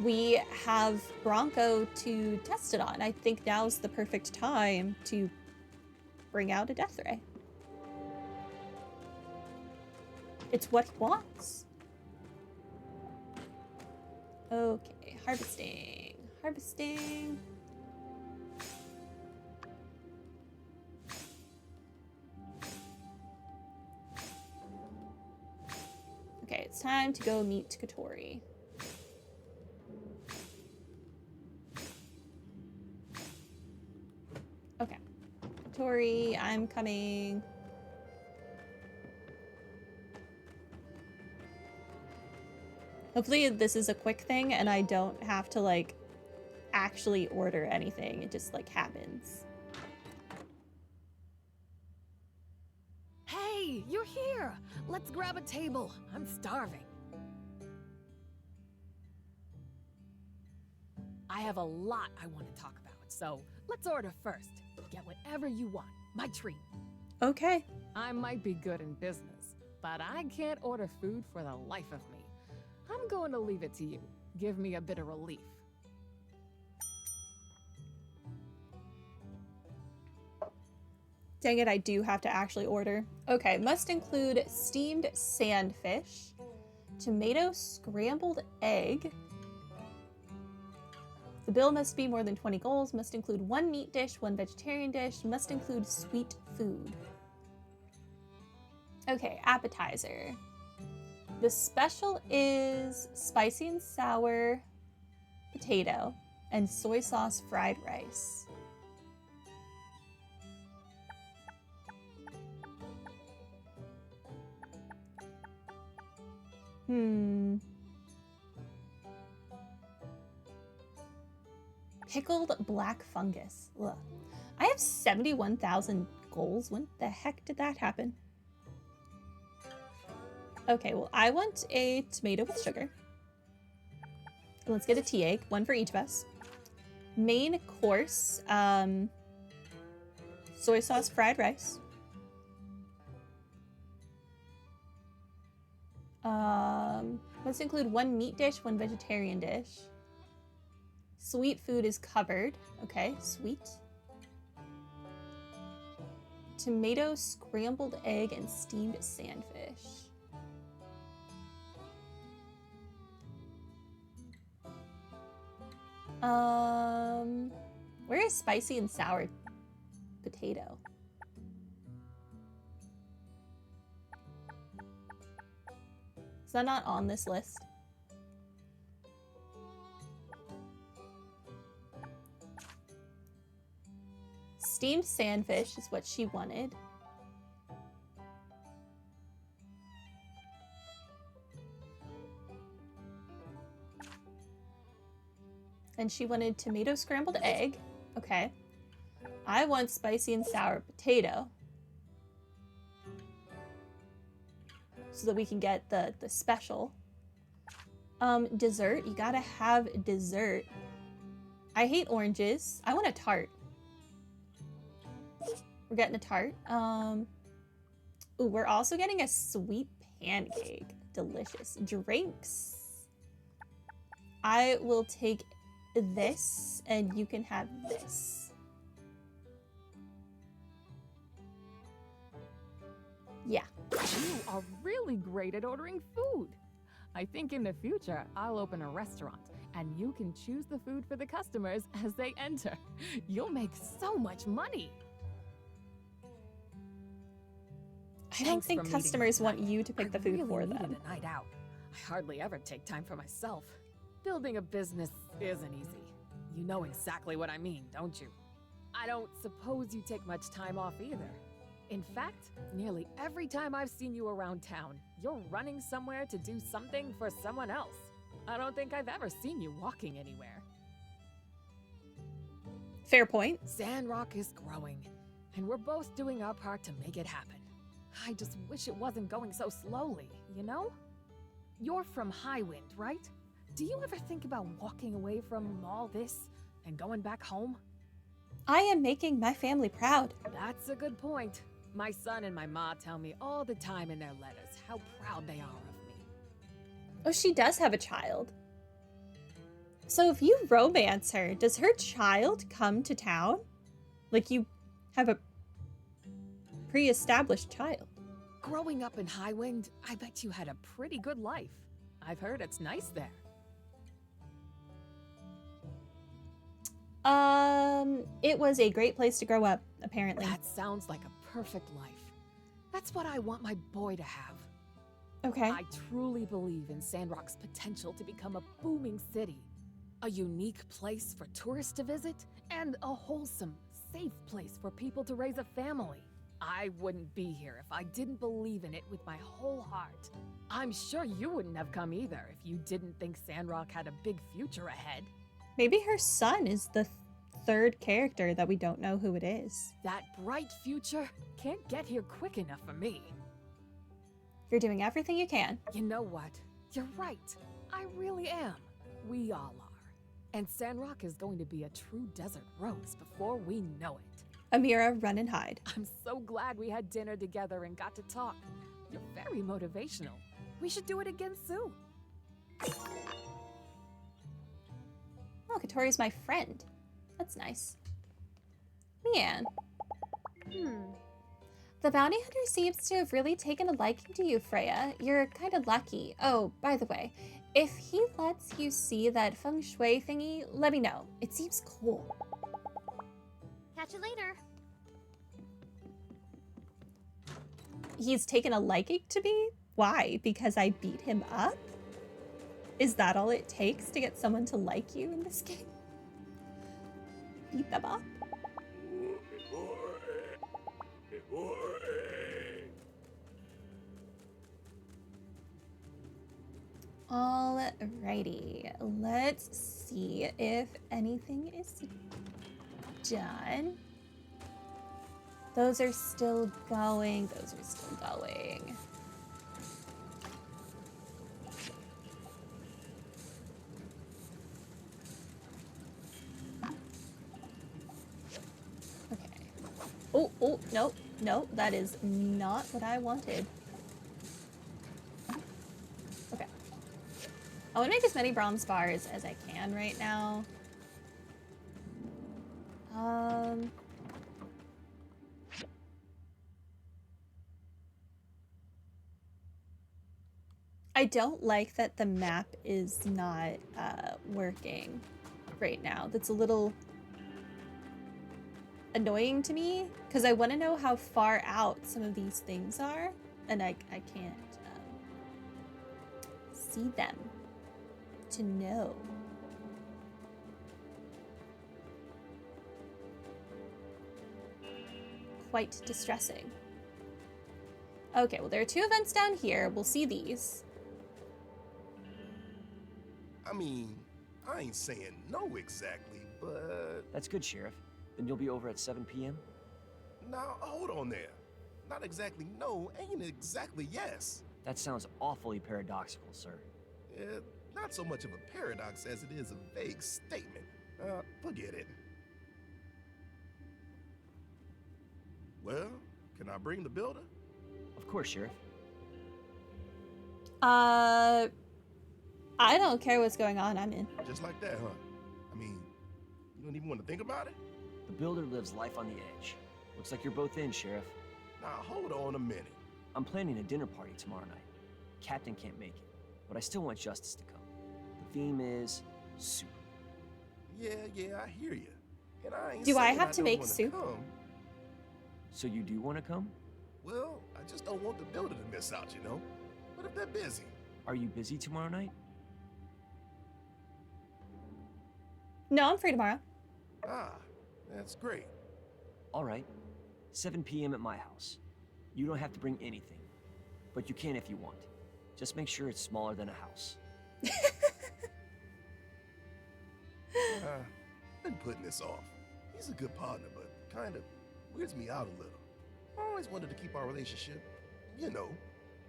we have Bronco to test it on. I think now's the perfect time to bring out a death ray. It's what he wants. Okay, harvesting. Harvesting. Okay, it's time to go meet Katori. Okay. Katori, I'm coming. Hopefully this is a quick thing and I don't have to, like, actually order anything. It just, like, happens. Hey, you're here! Let's grab a table. I'm starving. I have a lot I want to talk about, so let's order first. Get whatever you want. My treat. Okay. I might be good in business, but I can't order food for the life of me. I'm going to leave it to you. Give me a bit of relief. Dang it, I do have to actually order. Okay, must include steamed sandfish, tomato scrambled egg. The bill must be more than 20 goals, must include 1 meat dish, 1 vegetarian dish, must include sweet food. Okay, appetizer. The special is spicy and sour potato and soy sauce fried rice. Pickled black fungus. Ugh. I have 71,000 goals. When the heck did that happen? Okay, well, I want a tomato with sugar. Let's get a tea egg, 1 for each of us. Main course, soy sauce fried rice. Must include 1 meat dish, 1 vegetarian dish. Sweet food is covered. Okay, sweet. Tomato scrambled egg and steamed sandfish. Where is spicy and sour potato? Is that not on this list? Steamed sandfish is what she wanted. And she wanted tomato scrambled egg. Okay. I want spicy and sour potato. So that we can get the special. Dessert. You gotta have dessert. I hate oranges. I want a tart. We're getting a tart. Ooh, we're also getting a sweet pancake. Delicious. Drinks. I will take this, and you can have this. Yeah. You are really great at ordering food. I think in the future, I'll open a restaurant, and you can choose the food for the customers as they enter. You'll make so much money. I don't think customers want you to pick the food for them. I really needed a night out. I hardly ever take time for myself. Building a business isn't easy. You know exactly what I mean, don't you? I don't suppose you take much time off either. In fact, nearly every time I've seen you around town, you're running somewhere to do something for someone else. I don't think I've ever seen you walking anywhere. Fair point. Sandrock is growing, and we're both doing our part to make it happen. I just wish it wasn't going so slowly, you know? You're from Highwind, right? Do you ever think about walking away from all this and going back home? I am making my family proud. That's a good point. My son and my ma tell me all the time in their letters how proud they are of me. Oh, she does have a child. So if you romance her, does her child come to town? Like you have a pre-established child. Growing up in Highwind, I bet you had a pretty good life. I've heard it's nice there. It was a great place to grow up, apparently. That sounds like a perfect life. That's what I want my boy to have. Okay. I truly believe in Sandrock's potential to become a booming city. A unique place for tourists to visit, and a wholesome, safe place for people to raise a family. I wouldn't be here if I didn't believe in it with my whole heart. I'm sure you wouldn't have come either if you didn't think Sandrock had a big future ahead. Maybe her son is the third character that we don't know who it is. That bright future can't get here quick enough for me. You're doing everything you can. You know what? You're right. I really am. We all are. And Sandrock is going to be a true desert rose before we know it. Amira, run and hide. I'm so glad we had dinner together and got to talk. You're very motivational. We should do it again soon. Oh, Katori's my friend. That's nice. Leanne. The bounty hunter seems to have really taken a liking to you, Freya. You're kind of lucky. Oh, by the way, if he lets you see that feng shui thingy, let me know. It seems cool. Catch you later. He's taken a liking to me? Why? Because I beat him up? Is that all it takes to get someone to like you in this game? Beat them up? Alrighty, let's see if anything is done. Those are still going. Those are still going. Okay. Oh, no, no, that is not what I wanted. Okay. I want to make as many bronze bars as I can right now. I don't like that the map is not working right now. That's a little annoying to me because I want to know how far out some of these things are, and I can't see them to know. Quite distressing. Okay, well, there are 2 events down here. We'll see these. I mean, I ain't saying no exactly, but... That's good, Sheriff. Then you'll be over at 7 p.m.? Now, hold on there. Not exactly no, ain't exactly yes. That sounds awfully paradoxical, sir. Not so much of a paradox as it is a vague statement. Forget it. Well, can I bring the builder? Of course, Sheriff. I don't care what's going on. I'm in. Just like that, huh? I mean, you don't even want to think about it? The builder lives life on the edge. Looks like you're both in, Sheriff. Now, hold on a minute. I'm planning a dinner party tomorrow night. Captain can't make it, but I still want Justice to come. The theme is soup. Yeah, I hear you. And I ain't Do I saying have to don't make wanna soup? come. So you do want to come? Well, I just don't want the builder to miss out, you know? What if they're busy? Are you busy tomorrow night? No, I'm free tomorrow. Ah, that's great. All right. 7 p.m. at my house. You don't have to bring anything, but you can if you want. Just make sure it's smaller than a house. Been putting this off. He's a good partner, but kind of weirds me out a little. I always wanted to keep our relationship, you know,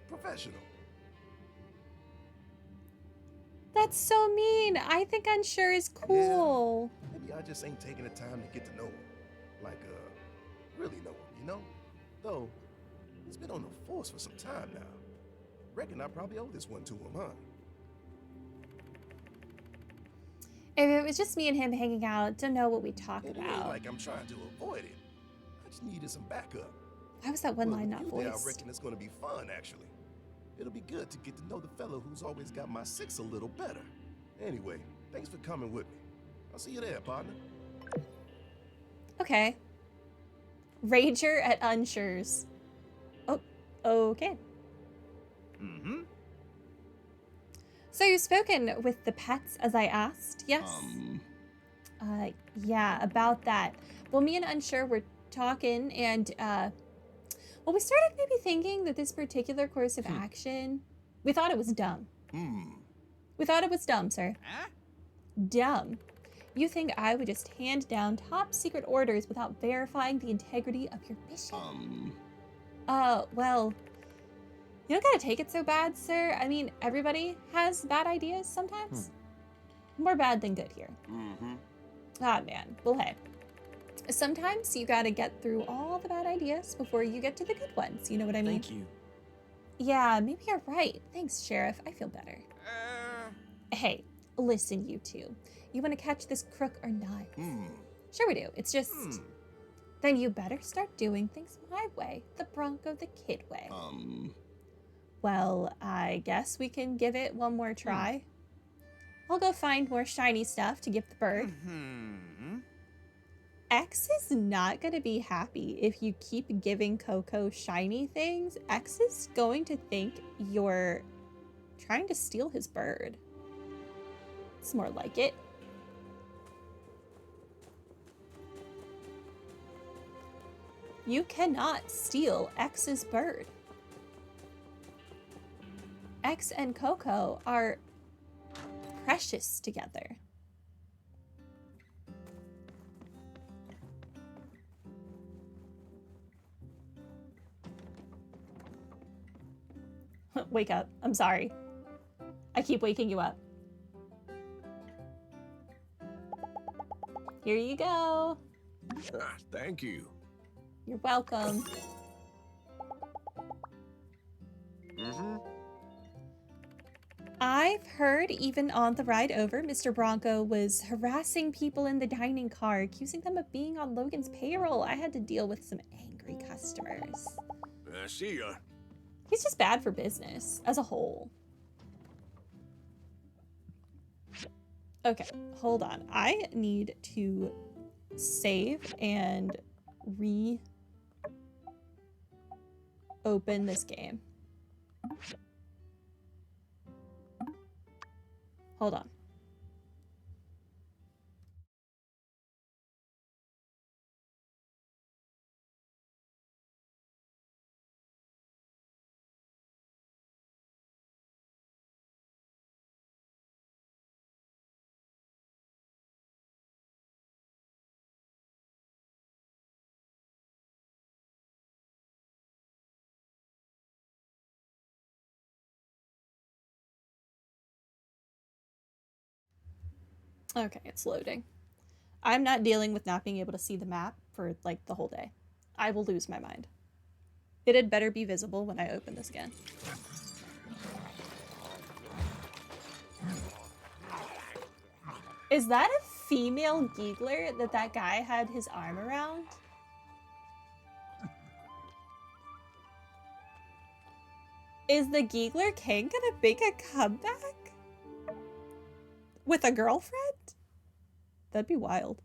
professional. That's so mean. I think unsure is cool. Yeah, maybe I just ain't taking the time to get to know him. Like, really know him, you know? Though, he's been on the force for some time now. Reckon I probably owe this one to him, huh? If it was just me and him hanging out, don't know what we talk It ain't about. like I'm trying to avoid it. I just needed some backup. Why was that one Well, line with not you there, I voiced? reckon it's gonna be fun, actually. It'll be good to get to know the fellow who's always got my six a little better. Anyway, thanks for coming with me. I'll see you there, partner. Okay. Rager at Unsures. Oh, okay. Mm-hmm. So you've spoken with the pets as I asked, yes? Yeah, about that. Well, me and Unsure were talking and, well, we started maybe thinking that this particular course of action, we thought it was dumb. We thought it was dumb, sir. Huh? Dumb. You think I would just hand down top secret orders without verifying the integrity of your mission? Well, you don't gotta take it so bad, sir. I mean, everybody has bad ideas sometimes. More bad than good here. Ah, man. Well, hey. Sometimes you gotta get through all the bad ideas before you get to the good ones. You know what I mean? Thank you. Yeah, maybe you're right. Thanks, Sheriff. I feel better. Hey, listen, you two. You want to catch this crook or not? Sure we do. It's just... Then you better start doing things my way. The Bronco the Kid way. Well, I guess we can give it one more try. I'll go find more shiny stuff to give the bird. X is not going to be happy if you keep giving Coco shiny things. X is going to think you're trying to steal his bird. It's more like it. You cannot steal X's bird. X and Coco are precious together. Wake up. I'm sorry. I keep waking you up. Here you go. Thank you. You're welcome. I've heard even on the ride over, Mr. Bronco was harassing people in the dining car, accusing them of being on Logan's payroll. I had to deal with some angry customers. See ya. He's just bad for business as a whole. Okay, hold on. I need to save and open this game. Hold on. Okay, it's loading. I'm not dealing with not being able to see the map for like the whole day. I will lose my mind. It had better be visible when I open this again. Is that a female giggler that guy had his arm around? Is the giggler king gonna make a comeback? With a girlfriend? That'd be wild.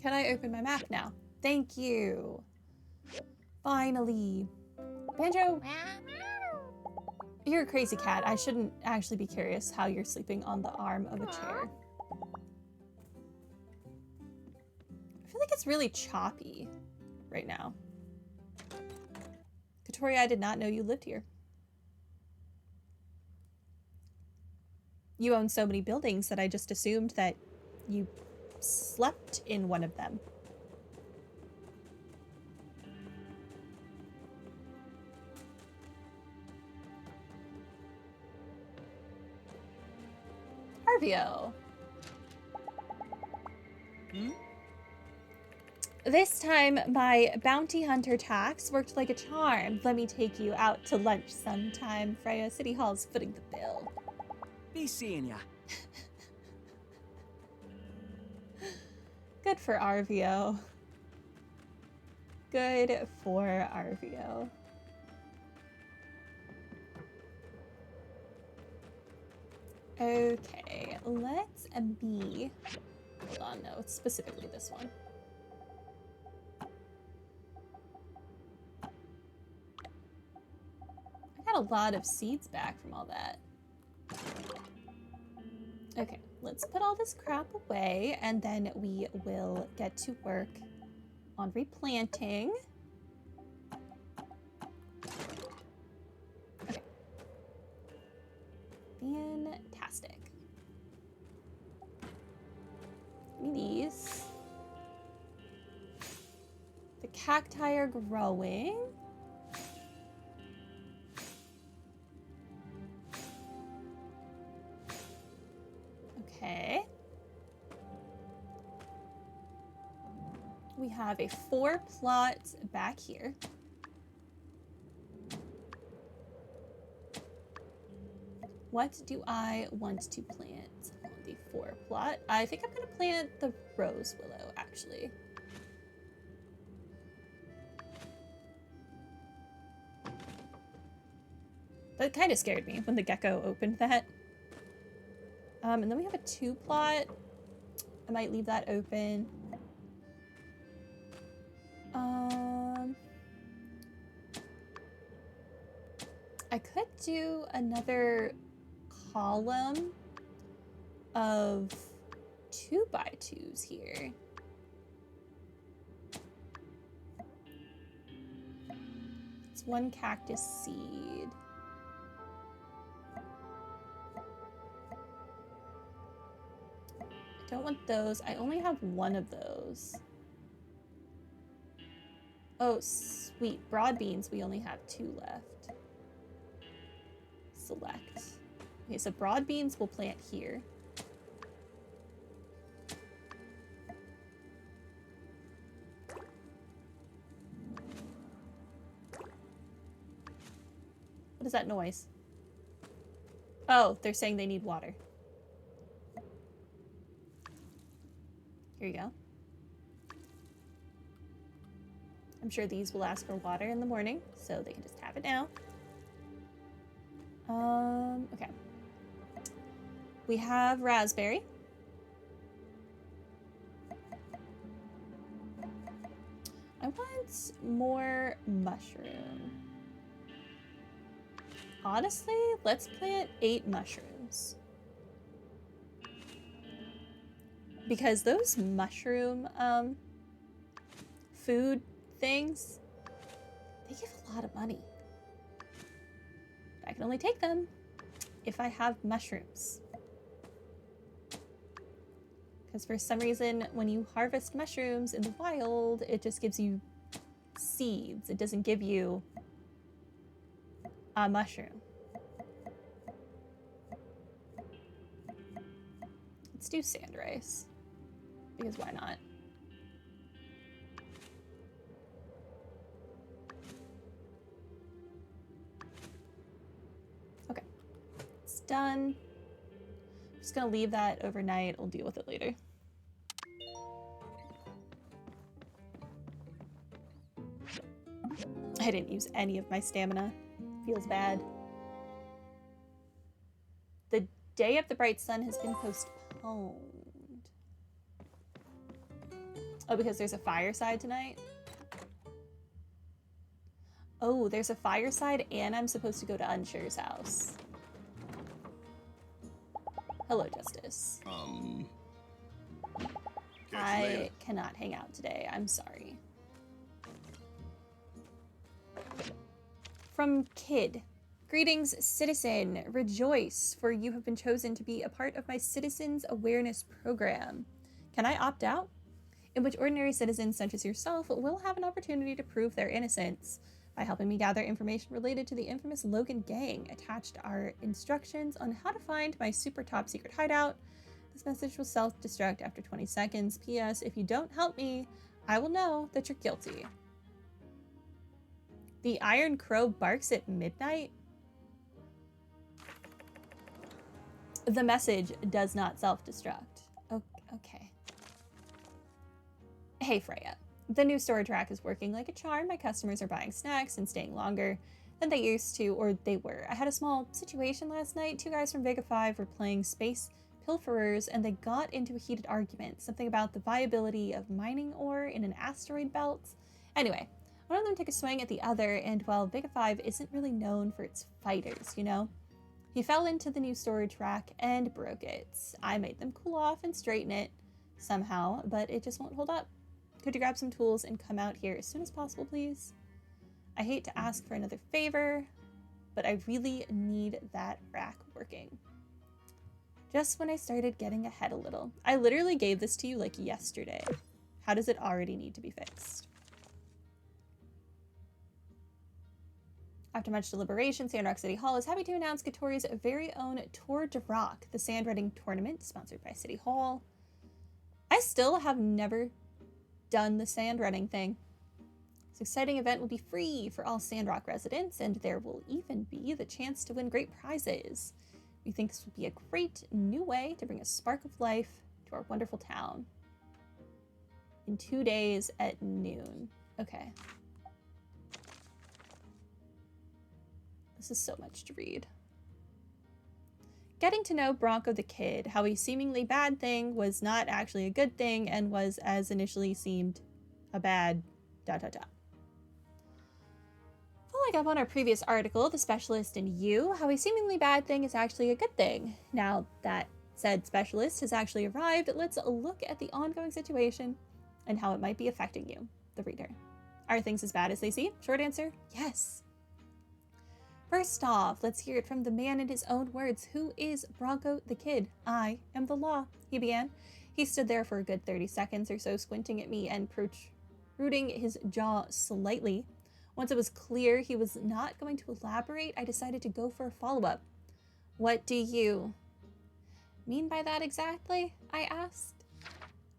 Can I open my map now? Thank you. Finally. Banjo, you're a crazy cat. I shouldn't actually be curious how you're sleeping on the arm of a chair. I feel like it's really choppy right now. Katori, I did not know you lived here. You own so many buildings that I just assumed that you slept in one of them. Harvio. This time, my bounty hunter tax worked like a charm. Let me take you out to lunch sometime. Freya, City Hall's footing the bill. Be seeing ya. Good for RVO. Good for RVO. Okay, let's be... Hold on, no, it's specifically this one. I got a lot of seeds back from all that. Okay, let's put all this crap away, and then we will get to work on replanting. Okay. Fantastic. Give me these. The cacti are growing. Okay. We have a 4 plot back here. What do I want to plant on the 4 plot? I think I'm going to plant the rose willow, actually. That kind of scared me when the gecko opened that. And then we have a 2 plot. I might leave that open. I could do another column of 2x2s here. It's 1 cactus seed. I don't want those. I only have 1 of those. Oh, sweet. Broad beans, we only have 2 left. Select. Okay, so broad beans we'll plant here. What is that noise? Oh, they're saying they need water. Here you go. I'm sure these will ask for water in the morning, so they can just have it now. Okay. We have raspberry. I want more mushroom. Honestly, let's plant 8 mushrooms. Because those mushroom, food things, they give a lot of money. I can only take them if I have mushrooms. Because for some reason, when you harvest mushrooms in the wild, it just gives you seeds. It doesn't give you a mushroom. Let's do sand rice. Because why not? Okay. It's done. I'm just gonna leave that overnight. I'll deal with it later. I didn't use any of my stamina. Feels bad. The Day of the Bright Sun has been postponed. Oh, because there's a fireside tonight? Oh, there's a fireside and I'm supposed to go to Unssure's house. Hello, Justice. I cannot hang out today. I'm sorry. From Kid. Greetings, citizen. Rejoice, for you have been chosen to be a part of my Citizens Awareness Program. Can I opt out? In which ordinary citizens such as yourself will have an opportunity to prove their innocence by helping me gather information related to the infamous Logan Gang. Attached are instructions on how to find my super top secret hideout. This message will self-destruct after 20 seconds. P.S. If you don't help me, I will know that you're guilty. The Iron Crow barks at midnight? The message does not self-destruct. Okay. Hey, Freya. The new storage rack is working like a charm. My customers are buying snacks and staying longer than they used to, or they were. I had a small situation last night. 2 guys from Vega 5 were playing Space Pilferers, and they got into a heated argument. Something about the viability of mining ore in an asteroid belt. Anyway, one of them took a swing at the other, and while Vega 5 isn't really known for its fighters, you know, he fell into the new storage rack and broke it. I made them cool off and straighten it somehow, but it just won't hold up. Could you grab some tools and come out here as soon as possible, please? I hate to ask for another favor, but I really need that rack working. Just when I started getting ahead a little. I literally gave this to you like yesterday. How does it already need to be fixed? After much deliberation, Sandrock City Hall is happy to announce Katori's very own Tour de Rock, the sandwriting tournament sponsored by City Hall. I still have never done the sandwriting thing. This exciting event will be free for all Sandrock residents, and there will even be the chance to win great prizes. We think this will be a great new way to bring a spark of life to our wonderful town. In 2 days at noon. Okay. This is so much to read. Getting to know Bronco the Kid, how a seemingly bad thing was not actually a good thing and was, as initially seemed, a bad ... Following up on our previous article, The Specialist and You, how a seemingly bad thing is actually a good thing. Now that said specialist has actually arrived, let's look at the ongoing situation and how it might be affecting you, the reader. Are things as bad as they seem? Short answer, yes. First off, let's hear it from the man in his own words. Who is Bronco the Kid? I am the law, he began. He stood there for a good 30 seconds or so, squinting at me and protruding his jaw slightly. Once it was clear he was not going to elaborate, I decided to go for a follow-up. What do you mean by that exactly? I asked.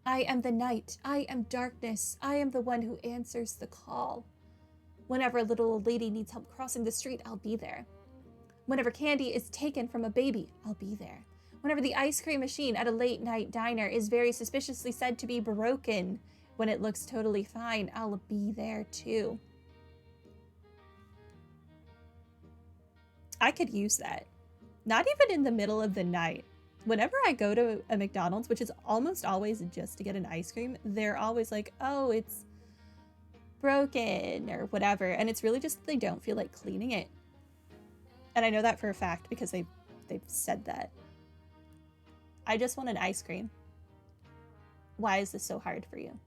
I am the night. I am darkness. I am the one who answers the call. Whenever a little old lady needs help crossing the street, I'll be there. Whenever candy is taken from a baby, I'll be there. Whenever the ice cream machine at a late night diner is very suspiciously said to be broken, when it looks totally fine, I'll be there too. I could use that. Not even in the middle of the night. Whenever I go to a McDonald's, which is almost always just to get an ice cream, they're always like, oh, it's broken or whatever. And it's really just that they don't feel like cleaning it. And I know that for a fact because they've said that. I just want an ice cream. Why is this so hard for you?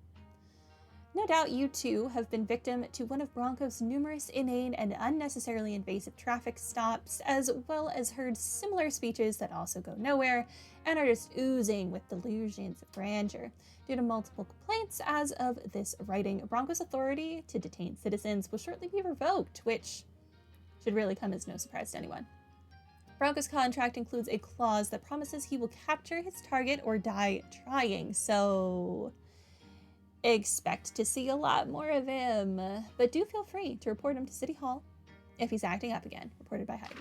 No doubt you too have been victim to one of Bronco's numerous inane and unnecessarily invasive traffic stops, as well as heard similar speeches that also go nowhere and are just oozing with delusions of grandeur. Due to multiple complaints as of this writing, Bronco's authority to detain citizens will shortly be revoked, which should really come as no surprise to anyone. Bronco's contract includes a clause that promises he will capture his target or die trying, so expect to see a lot more of him. But do feel free to report him to City Hall if he's acting up again. Reported by Heidi.